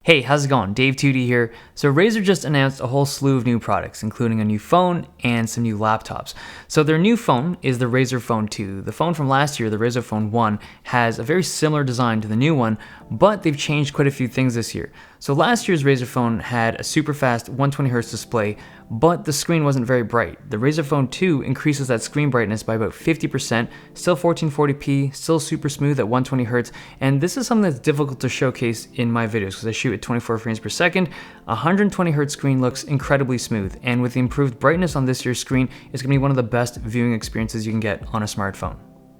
Hey, how's it going? Dave 2D here. So Razer just announced a whole slew of new products, including a new phone and some new laptops. So their new phone is the Razer Phone 2. The phone from last year, the Razer Phone 1, has a very similar design to the new one, but they've changed quite a few things this year. So last year's Razer Phone had a super fast 120Hz display, but the screen wasn't very bright. The Razer Phone 2 increases that screen brightness by about 50%, still 1440p, still super smooth at 120Hz, and this is something that's difficult to showcase in my videos because I shoot at 24 frames per second. 120Hz screen looks incredibly smooth, and with the improved brightness on this year's screen, it's going to be one of the best viewing experiences you can get on a smartphone.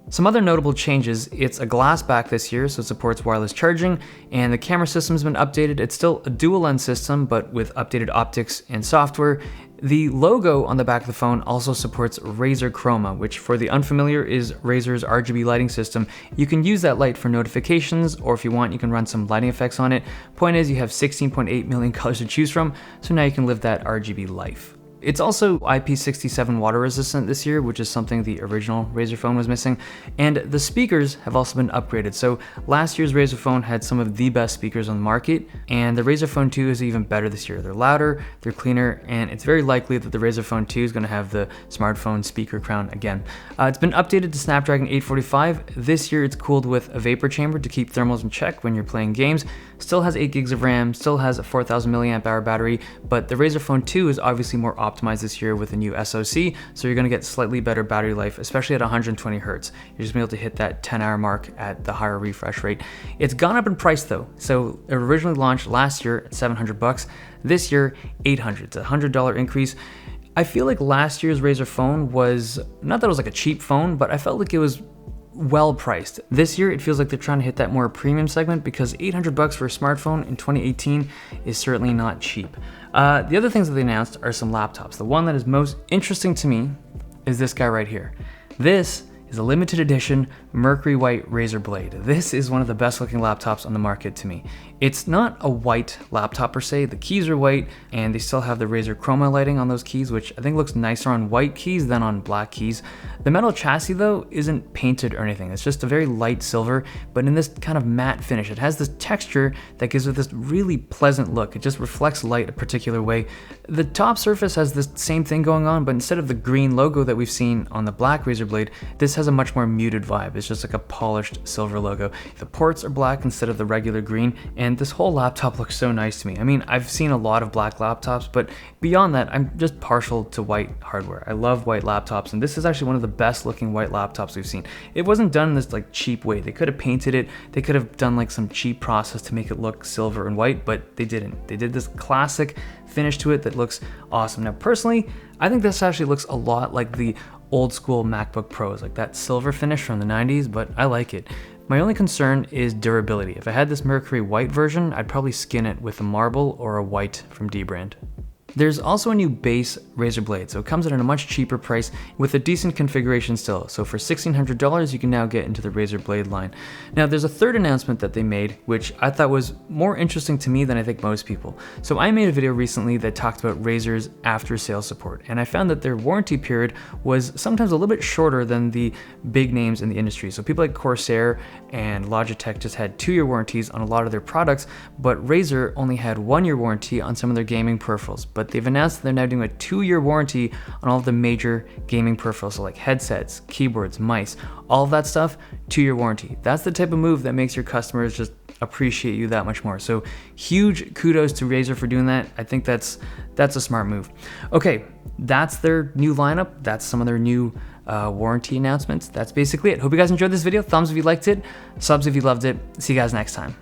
Some other notable changes: it's a glass back this year, so it supports wireless charging, and the camera system's been updated. It's still a dual lens system, but with updated optics and software. The logo on the back of the phone also supports Razer Chroma, which for the unfamiliar is Razer's RGB lighting system. You can use that light for notifications, or if you want, you can run some lighting effects on it. Point is, you have 16.8 million colors to choose from, so now you can live that RGB life. It's also IP67 water resistant this year, which is something the original Razer phone was missing, and the speakers have also been upgraded. So last year's Razer phone had some of the best speakers on the market, and the Razer Phone 2 is even better this year. They're louder, they're cleaner, and it's very likely that the Razer Phone 2 is going to have the smartphone speaker crown again. It's been updated to Snapdragon 845. This year it's cooled with a vapor chamber to keep thermals in check when you're playing games. Still has 8 gigs of RAM, still has a 4000 milliamp hour battery, but the Razer Phone 2 is obviously more optimized this year with a new SoC, so you're going to get slightly better battery life, especially at 120 Hz. You're just going to be able to hit that 10-hour mark at the higher refresh rate. It's gone up in price though, so it originally launched last year at $700. This year, $800. It's a $100 increase. I feel like last year's Razer phone was, not that it was like a cheap phone, but I felt like it was well priced. This year, it feels like they're trying to hit that more premium segment because $800 for a smartphone in 2018 is certainly not cheap. The other things that they announced are some laptops. The one that is most interesting to me is this guy right here. This is a limited edition Mercury white Razer Blade. This is one of the best looking laptops on the market to me. It's not a white laptop per se. The keys are white and they still have the Razer Chroma lighting on those keys, which I think looks nicer on white keys than on black keys. The metal chassis though isn't painted or anything. It's just a very light silver, but in this kind of matte finish. It has this texture that gives it this really pleasant look. It just reflects light a particular way. The top surface has this same thing going on, but instead of the green logo that we've seen on the black Razer Blade, this has a much more muted vibe. It's just like a polished silver logo. The ports are black instead of the regular green, and this whole laptop looks so nice to me. I mean, I've seen a lot of black laptops, but beyond that, I'm just partial to white hardware. I love white laptops, and this is actually one of the best looking white laptops we've seen. It wasn't done in this like cheap way. They could have painted it, they could have done like some cheap process to make it look silver and white, but they didn't. They did this classic finish to it that looks awesome. Now, personally, I think this actually looks a lot like the old school MacBook Pros, like that silver finish from the 90s, but I like it. My only concern is durability. If I had this Mercury white version, I'd probably skin it with a marble or a white from Dbrand. There's also a new base Razer Blade, so it comes at a much cheaper price with a decent configuration still. So for $1,600, you can now get into the Razer Blade line. Now there's a third announcement that they made, which I thought was more interesting to me than I think most people. So I made a video recently that talked about Razer's after sales support, and I found that their warranty period was sometimes a little bit shorter than the big names in the industry. So people like Corsair and Logitech just had 2-year warranties on a lot of their products, but Razer only had 1-year warranty on some of their gaming peripherals. But they've announced that they're now doing a 2-year warranty on all of the major gaming peripherals, so like headsets, keyboards, mice, all of that stuff, 2-year warranty. That's the type of move that makes your customers just appreciate you that much more. So huge kudos to Razer for doing that. I think that's a smart move. Okay, that's their new lineup. That's some of their new warranty announcements. That's basically it. Hope you guys enjoyed this video. Thumbs if you liked it, subs if you loved it. See you guys next time.